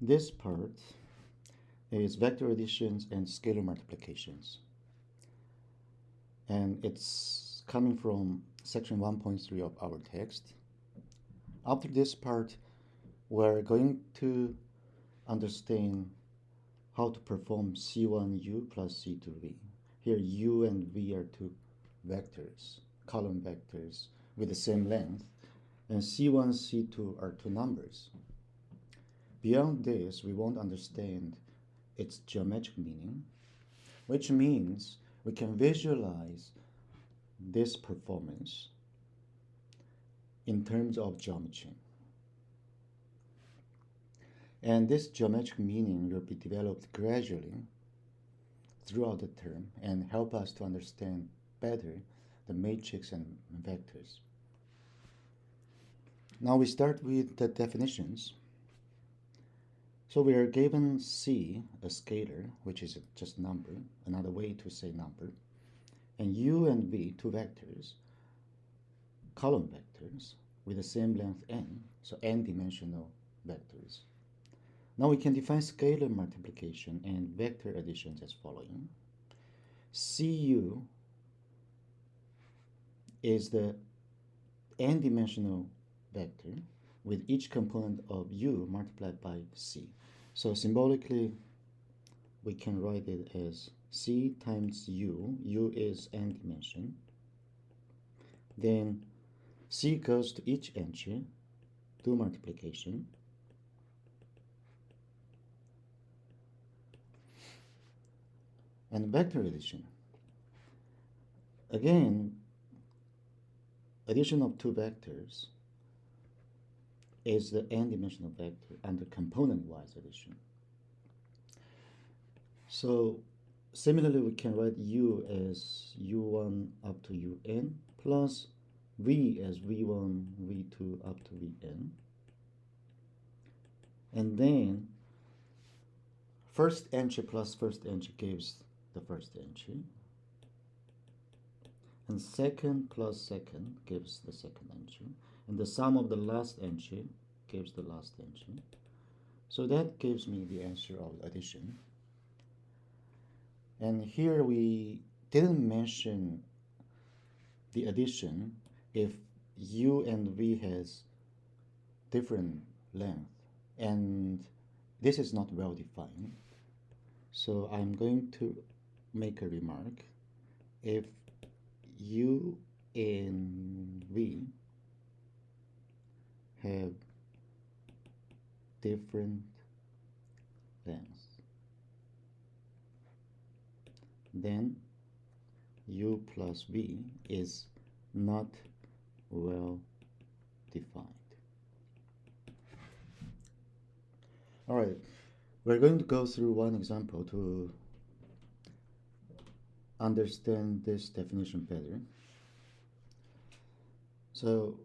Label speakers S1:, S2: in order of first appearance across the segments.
S1: This part is vector additions and scalar multiplications. And it's coming from section 1.3 of our text. After this part, we're going to understand how to perform C1U plus C2V. Here U and V are two vectors, column vectors with the same length, and C1, C2 are two numbers. Beyond this, we won't understand its geometric meaning, which means we can visualize this performance in terms of geometry. And this geometric meaning will be developed gradually throughout the term and help us to understand better the matrix and vectors. Now we start with the definitions. So we are given C, a scalar, which is just number, another way to say number, and U and V, two vectors, column vectors, with the same length n, so n-dimensional vectors. Now we can define scalar multiplication and vector additions as following. Cu is the n-dimensional vector with each component of u multiplied by c. So symbolically, we can write it as c times u. U is n dimension. Then c goes to each entry, do multiplication. And vector addition. Again, addition of two vectors is the n-dimensional vector under component-wise addition. So similarly, we can write u as u1 up to un plus v as v1, v2 up to vn. And then first entry plus first entry gives the first entry. And second plus second gives the second entry. And the sum of the last entry gives the last entry. So that gives me the answer of addition. And here we didn't mention the addition if u and v has different length, and this is not well defined. So I'm going to make a remark. If u and v have different lengths, then u plus v is not well defined. All right, we're going to go through one example to understand this definition better. So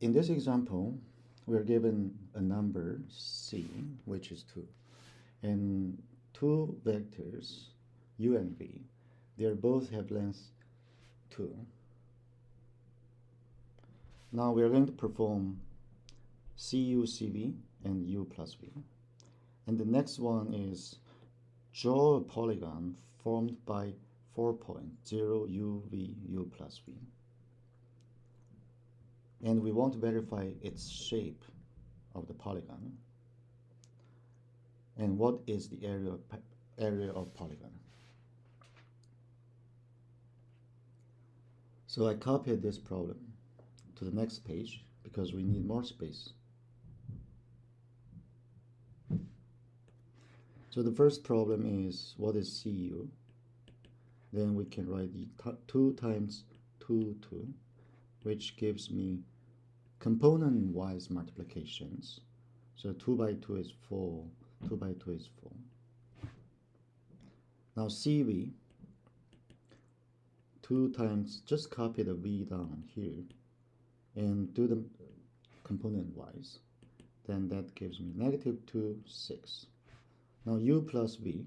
S1: in this example, we're given a number c, which is 2, and two vectors u and v. They both have length 2. Now we are going to perform cu, cv, and u plus v. And the next one is draw a polygon formed by 4 points, 0, u, v, u plus v. And we want to verify its shape of the polygon. And what is the area of polygon? So I copied this problem to the next page because we need more space. So the first problem is, what is Cu? Then we can write 2 times 2, 2, which gives me component-wise multiplications. So 2 by 2 is 4, 2 by 2 is 4. Now Cv, 2 times, just copy the v down here and do the component-wise. Then that gives me negative 2, 6. Now u plus v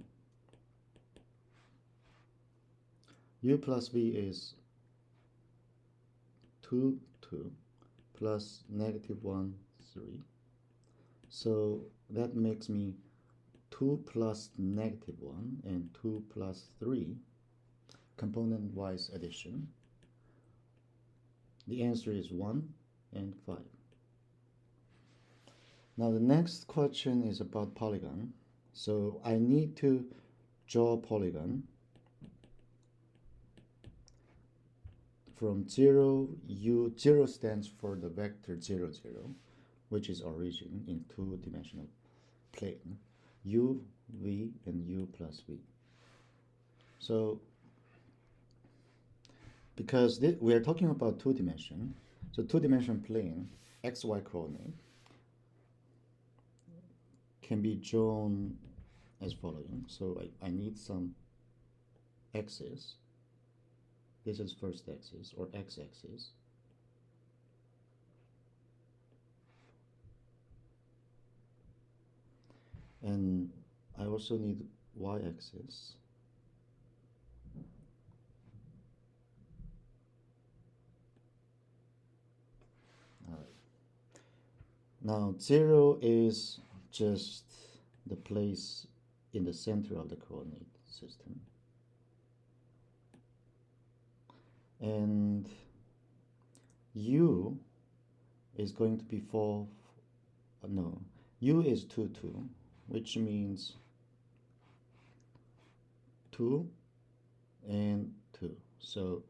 S1: is 2, 2 plus negative 1, 3. So that makes me 2 plus negative 1 and 2 plus 3 component-wise addition. The answer is 1 and 5. Now the next question is about polygon. So I need to draw a polygon from 0, 0 stands for the vector 0, 0, which is origin in two-dimensional plane, u, v, and u plus v. So because we are talking about two-dimension, so two-dimension plane, xy coordinate, can be drawn as following. So I need some axis. This is first axis or x-axis. And I also need y-axis. Now 0 is just the place in the center of the coordinate system. And u is going to be u is 2, 2, which means 2 and 2. So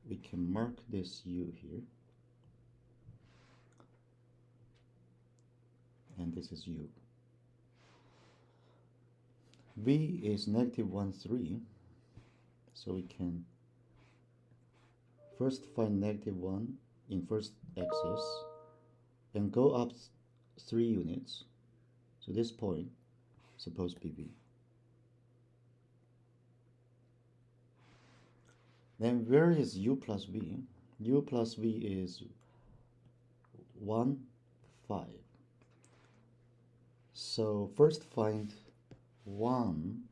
S1: we can mark this u here. And this is u. V is negative 1, 3. So we can first find negative 1 in first axis and go up 3 units. So this point is supposed to be V. Then where is u plus v? U plus v is 1, 5. So first find 1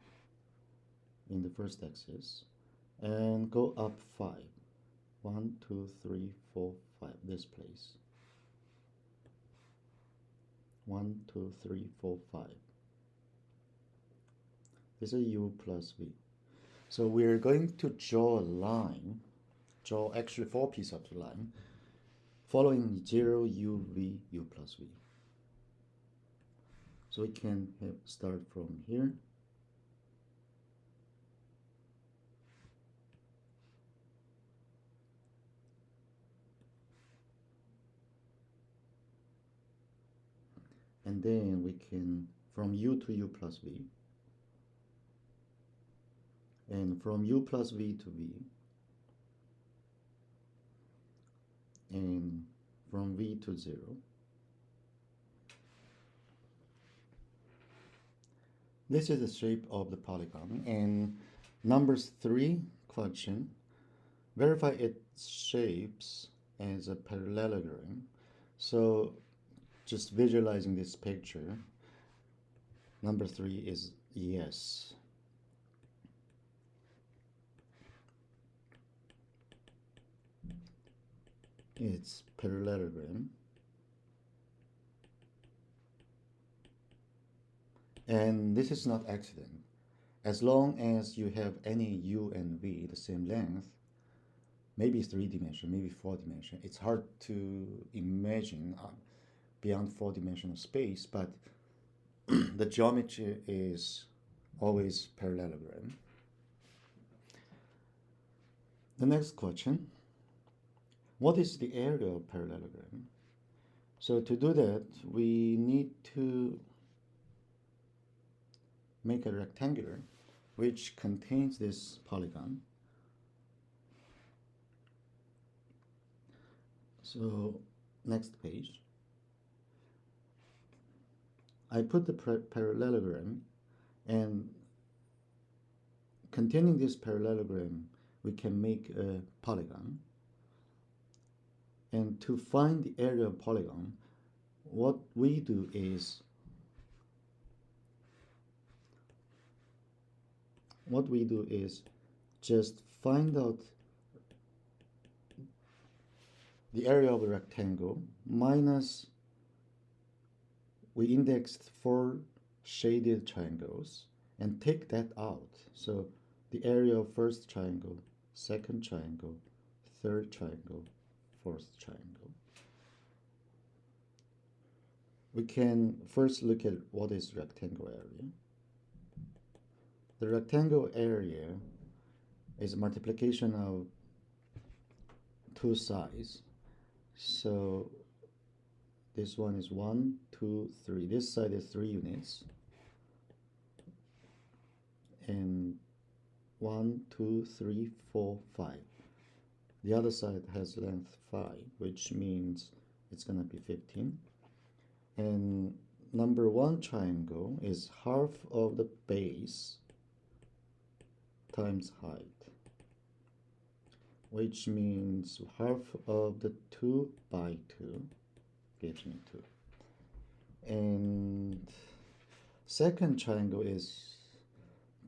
S1: in the first axis and go up 5. 1, 2, 3, 4, 5, this place. 1, 2, 3, 4, 5. This is u plus v. So we're going to draw a line, draw actually 4 pieces of the line, following 0, u, v, u plus v. So we can start from here. And then we can, from u to u plus v, and from u plus v to v, and from v to 0. This is the shape of the polygon. And numbers 3 question, verify its shapes as a parallelogram. So just visualizing this picture, number 3 is yes. It's parallelogram. And this is not accident. As long as you have any u and v the same length, maybe 3-dimensional, maybe 4-dimensional. It's hard to imagine beyond 4-dimensional space, but the geometry is always parallelogram. The next question, what is the area of parallelogram? So to do that, we need to make a rectangular which contains this polygon. So next page, I put the parallelogram, and containing this parallelogram we can make a polygon. And to find the area of polygon, what we do is just find out the area of the rectangle minus we indexed 4 shaded triangles and take that out. So the area of first triangle, second triangle, third triangle, fourth triangle. We can first look at what is rectangle area. The rectangle area is a multiplication of two sides. So this one is 1, 2, 3. This side is 3 units. And 1, 2, 3, 4, 5. The other side has length 5, which means it's going to be 15. And number 1 triangle is half of the base times height, which means half of the 2 by 2 gives me 2. And second triangle is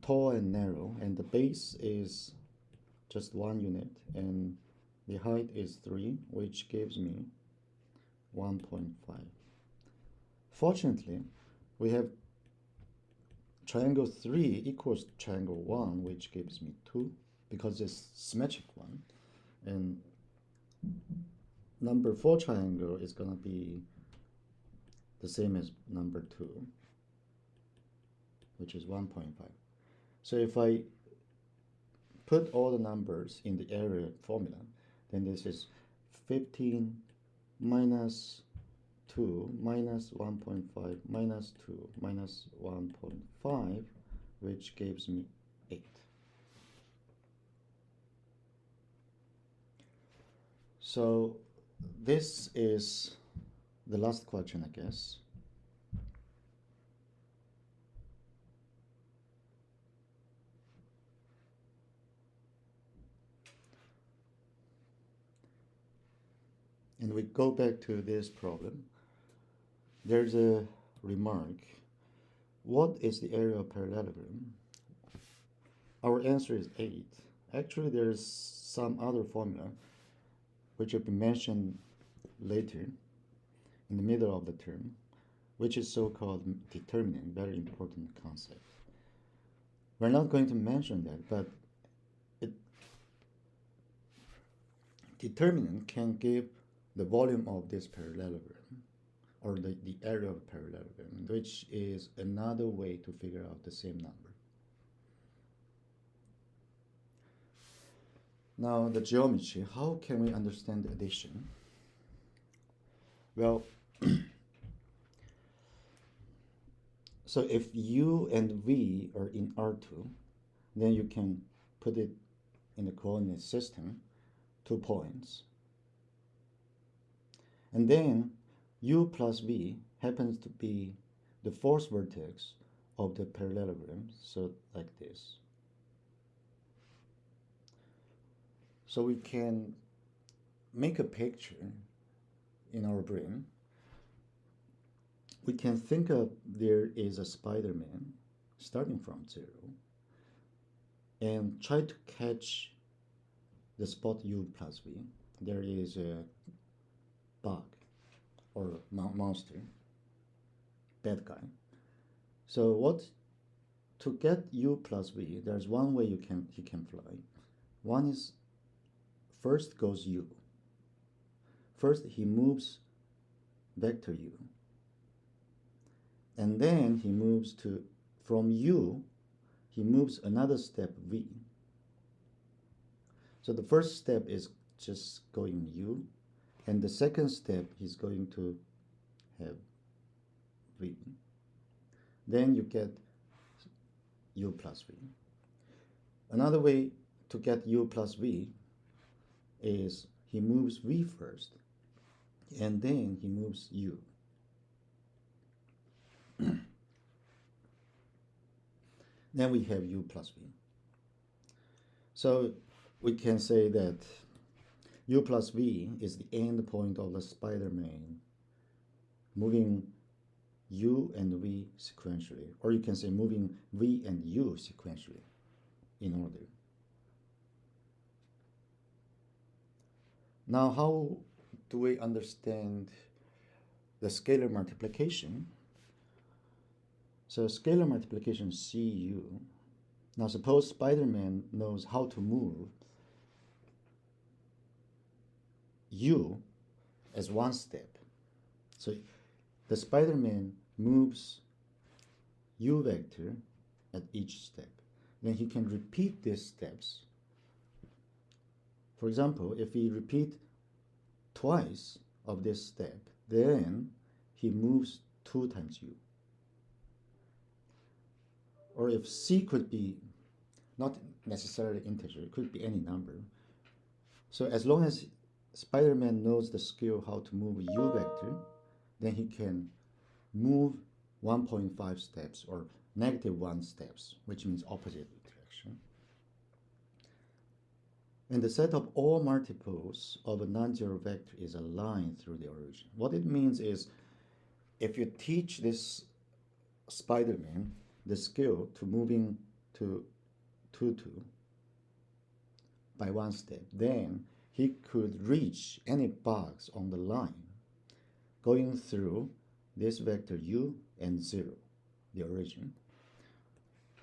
S1: tall and narrow, and the base is just 1 unit, and the height is 3, which gives me 1.5. Fortunately, we have triangle 3 equals triangle 1, which gives me 2, because it's symmetric one. And number 4 triangle is going to be the same as number 2, which is 1.5. So if I put all the numbers in the area formula, then this is 15 minus 2 minus 1.5 minus 2 minus 1.5, which gives me 8. So this is the last question, I guess. And we go back to this problem. There's a remark. What is the area of parallelogram? Our answer is 8. Actually, there's some other formula which will be mentioned later in the middle of the term, which is so-called determinant, very important concept. We're not going to mention that, but determinant can give the volume of this parallelogram, or the area of parallelogram, which is another way to figure out the same number. Now, the geometry, how can we understand addition? Well, so if u and v are in R2, then you can put it in the coordinate system, 2 points. And then u plus v happens to be the fourth vertex of the parallelogram, so like this. So we can make a picture in our brain. We can think of there is a Spider-Man starting from 0 and try to catch the spot u plus v. There is a bug or monster, bad guy. So to get u plus v, there's one way he can fly. One is first goes u. First he moves vector u, and then he moves from u, he moves another step v. So the first step is just going u, and the second step he's going to have v. Then you get u plus v. Another way to get u plus v is he moves v first, and then he moves u. Then we have u plus v. So we can say that u plus v is the end point of the Spider-Man moving u and v sequentially, or you can say moving v and u sequentially in order. Now, how do we understand the scalar multiplication? So scalar multiplication CU. Now suppose Spider-Man knows how to move U as one step. So the Spider-Man moves U vector at each step. Then he can repeat these steps. For example, if he repeat twice of this step, then he moves 2 times U. Or if C could be not necessarily integer, it could be any number. So as long as Spider-Man knows the skill how to move a U vector, then he can move 1.5 steps or -1 steps, which means opposite direction. And the set of all multiples of a non-zero vector is a line through the origin. What it means is if you teach this Spider-Man the skill to moving to 2, 2 by 1 step, then he could reach any box on the line going through this vector u and 0, the origin.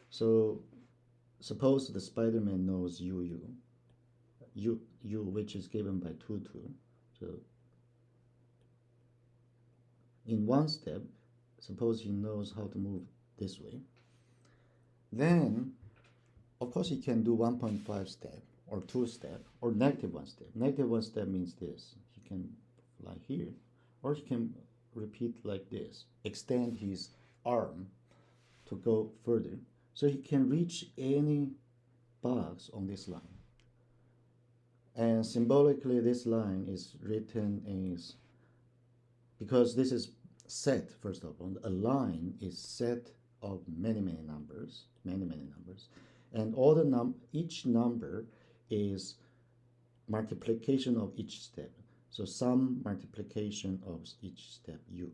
S1: So suppose the Spider-Man knows u which is given by 2, 2. So in 1 step, suppose he knows how to move this way. Then, of course, he can do 1.5 step or 2 step or -1 step. -1 step means this. He can fly here, or he can repeat like this, extend his arm to go further. So he can reach any box on this line. And symbolically, this line is written as, because this is set, first of all, a line is set of many numbers, and all the each number is multiplication of each step. So some multiplication of each step u.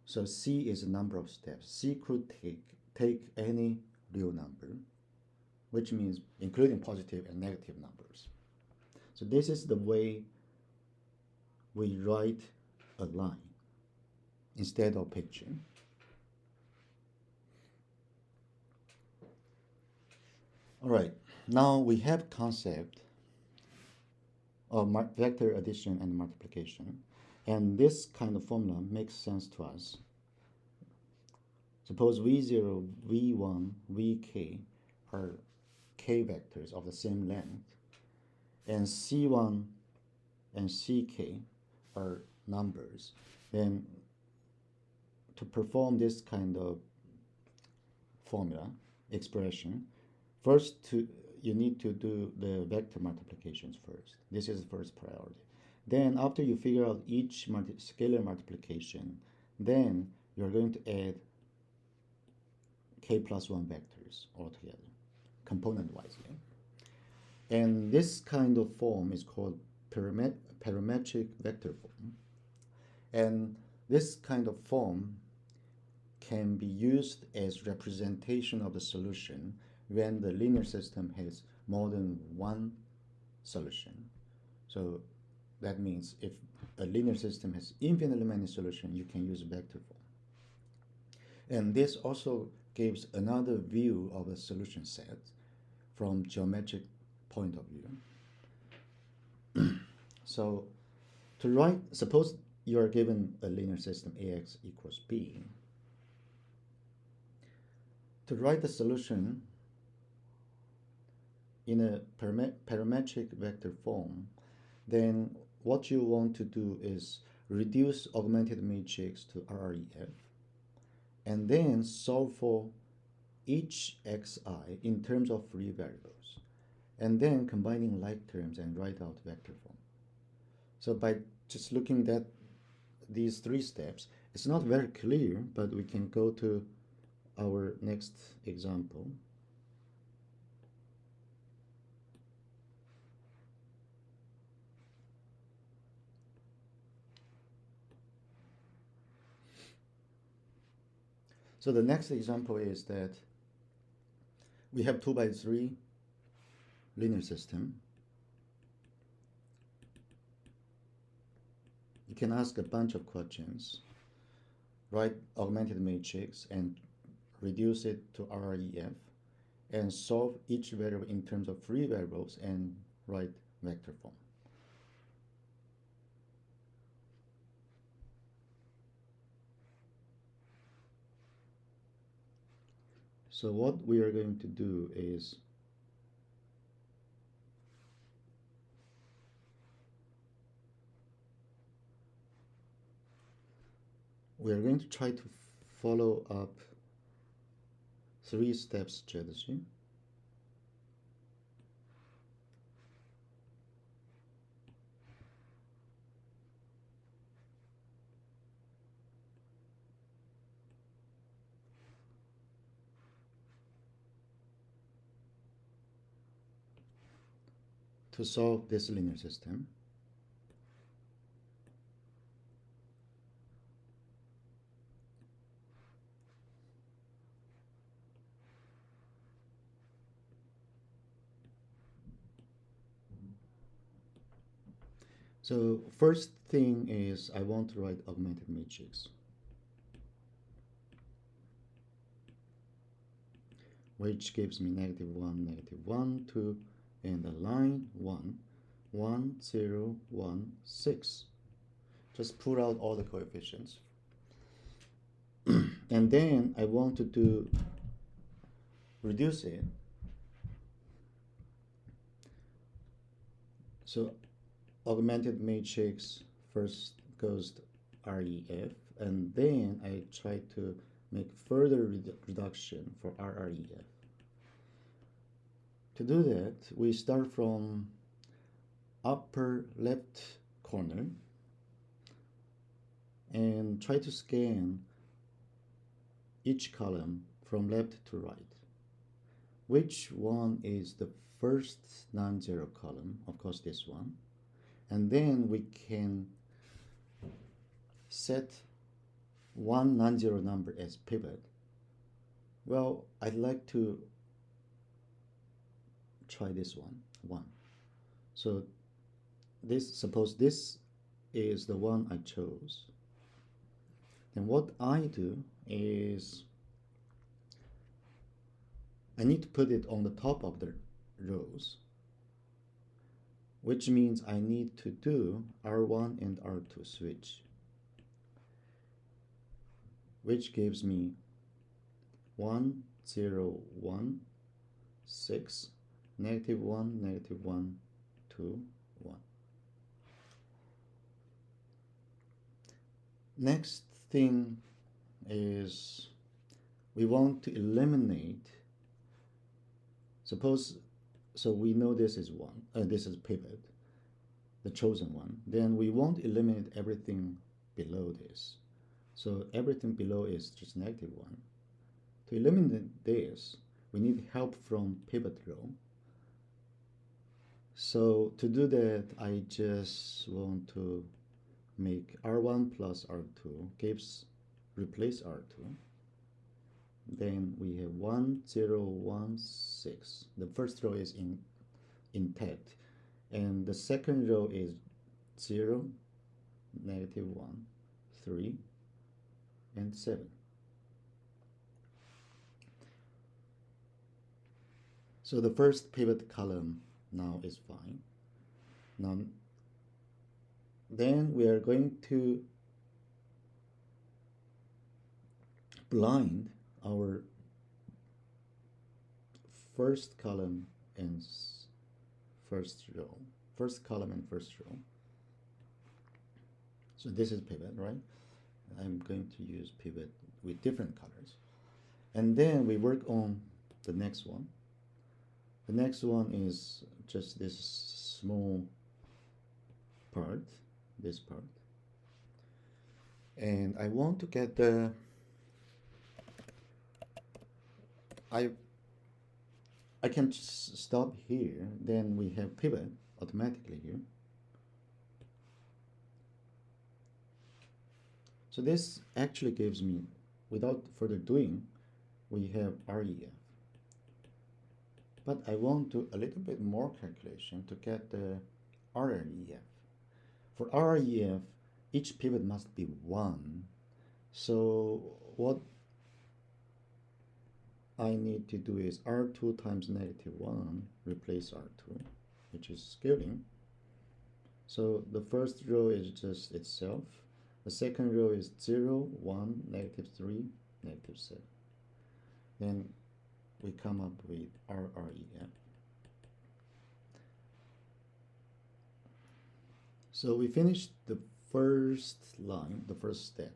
S1: So C is a number of steps. C could take any real number, which means including positive and negative numbers. So this is the way we write a line instead of picture. All right, now we have concept of vector addition and multiplication, and this kind of formula makes sense to us. Suppose v0, v1, vk are k vectors of the same length, and c1 and ck are numbers. Then to perform this kind of formula expression, first you need to do the vector multiplications first. This is the first priority. Then after you figure out each scalar multiplication, then you're going to add k plus 1 vectors altogether, component-wisely. And this kind of form is called parametric vector form. And this kind of form can be used as representation of the solution when the linear system has more than one solution. So that means if a linear system has infinitely many solutions, you can use vector form. And this also gives another view of the solution set from geometric point of view. So to write, suppose you are given a linear system ax equals b. To write the solution in a parametric vector form, then what you want to do is reduce augmented matrix to RREF and then solve for each xi in terms of free variables, and then combining like terms and write out vector form. So by just looking at these 3 steps, it's not very clear, but we can go to our next example. So the next example is that we have 2 by 3 linear system. You can ask a bunch of questions. write augmented matrix and reduce it to RREF and solve each variable in terms of free variables and write vector form. So what we are going to do is we are going to try to follow up three-step strategy. To solve this linear system. So first thing is I want to write augmented matrix, which gives me -1, 2, and a line 1, 1, 0, 1, 6. Just put out all the coefficients. And then I want to do reduce it. So augmented matrix first goes to REF, and then I try to make further reduction for RREF. To do that, we start from upper left corner and try to scan each column from left to right. Which one is the first non-zero column? Of course, this one. And then we can set one non-zero number as pivot. Well, I'd like to try this one, 1. So suppose this is the one I chose. Then what I do is I need to put it on the top of the rows, which means I need to do R1 and R2 switch, which gives me 1, 0, 1, 6, -1, -1, 2, 1. Next thing is we want to eliminate, suppose, so we know this is 1, this is pivot, the chosen one. Then we won't eliminate everything below this. So everything below is just -1. To eliminate this, we need help from pivot row. So to do that, I just want to make R1 plus R2 replace R2. Then we have 1, 0, 1, 6. The first row is intact, and the second row is 0, -1, 3, and 7. So the first pivot column now is fine. Now, then we are going to blind our first column and first row. First column and first row. So this is pivot, right? I'm going to use pivot with different colors. And then we work on the next one. The next one is just this small part, this part. And I want to get the, I can stop here, then we have pivot automatically here. So this actually gives me, without further doing, we have REF. But I want to do a little bit more calculation to get the RREF. For RREF, each pivot must be 1, So what I need to do is R2 times negative 1, replace R2, which is scaling. So the first row is just itself. The second row is 0, 1, negative 3, negative 7. Then we come up with RREF. So we finished the first line, the first step.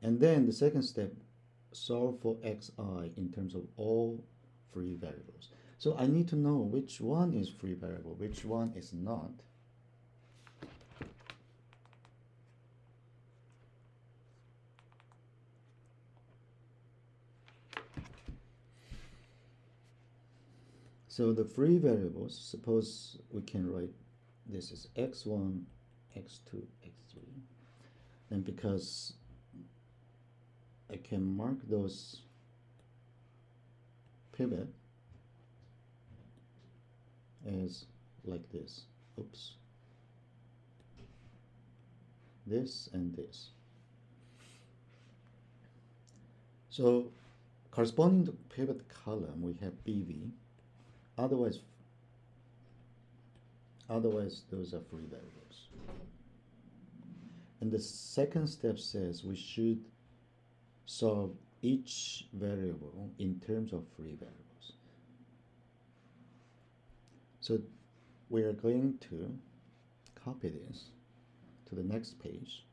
S1: And then the second step, solve for xi in terms of all free variables. So I need to know which one is free variable, which one is not. So the free variables, suppose we can write this is x1, x2, x3. And because I can mark those pivot as like this. Oops. This and this. So corresponding to pivot column, we have BV. Otherwise those are free variables. And the second step says we should solve each variable in terms of free variables. So we are going to copy this to the next page.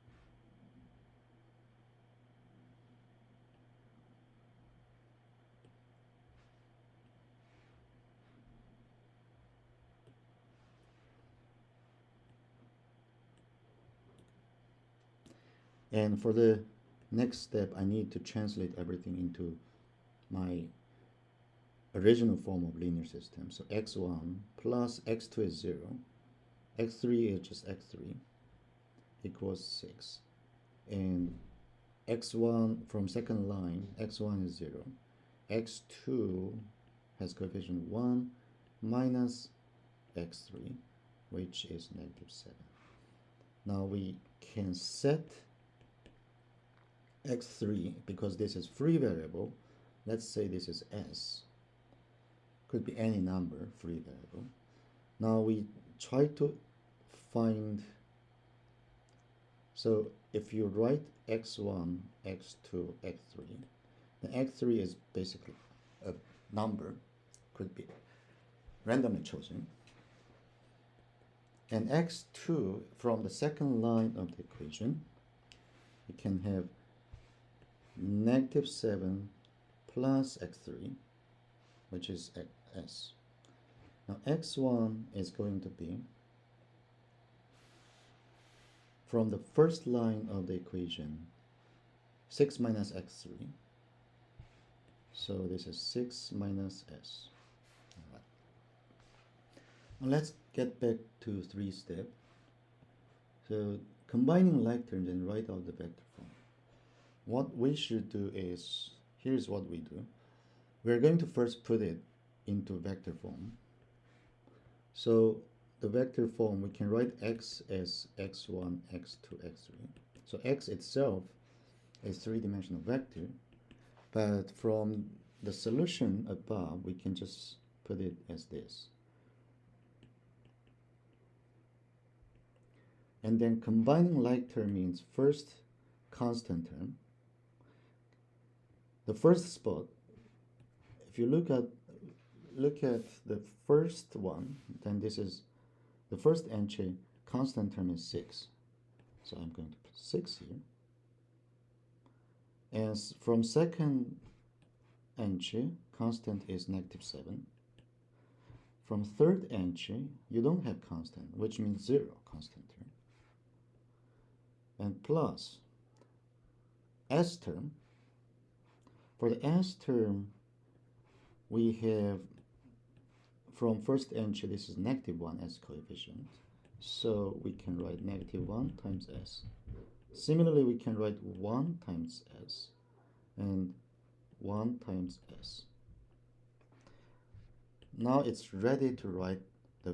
S1: And for the next step, I need to translate everything into my original form of linear system. So x1 plus x2 is 0, x3 is just x3, equals 6. And x1 from second line, x1 is 0, x2 has coefficient 1 minus x3, which is negative 7. Now we can set x3, because this is free variable, let's say this is s, could be any number, free variable. Now we try to find, so if you write x1, x2, x3, then x3 is basically a number, could be randomly chosen. And x2, from the second line of the equation, we can have negative 7 plus x3, which is s. Now x1 is going to be from the first line of the equation 6 minus x3. So this is 6 minus s. All right. Now let's get back to 3-step. So combining like terms and write out the vector form. What we should do is, here's what we do. We're going to first put it into vector form. So the vector form, we can write x as x1, x2, x3. So x itself is three-dimensional vector, but from the solution above, we can just put it as this. And then combining like term means first constant term. The first spot, if you look at the first one, then this is the first entry, constant term is 6. So I'm going to put 6 here. And from second entry, constant is negative 7. From third entry, you don't have constant, which means 0 constant term. And plus s term. For the s term, we have from first entry, this is negative 1 as coefficient. So we can write negative 1 times s. Similarly, we can write 1 times s and 1 times s. Now it's ready to write the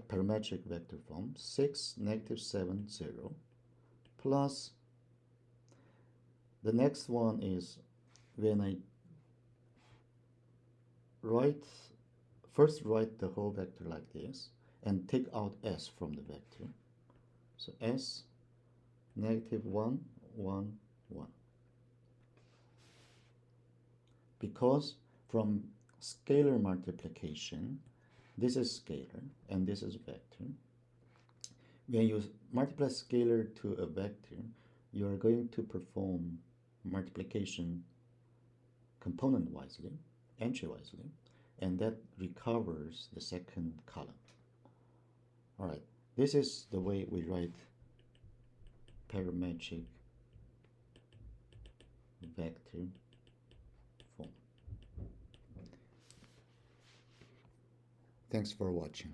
S1: parametric vector form 6, negative 7, 0 plus The next one is when I write, first write the whole vector like this and take out s from the vector. So s negative 1, 1, 1. Because from scalar multiplication, this is scalar and this is vector. When you multiply scalar to a vector, you are going to perform multiplication component-wisely, entry-wisely, and that recovers the second column. All right, this is the way we write parametric vector form. Thanks for watching.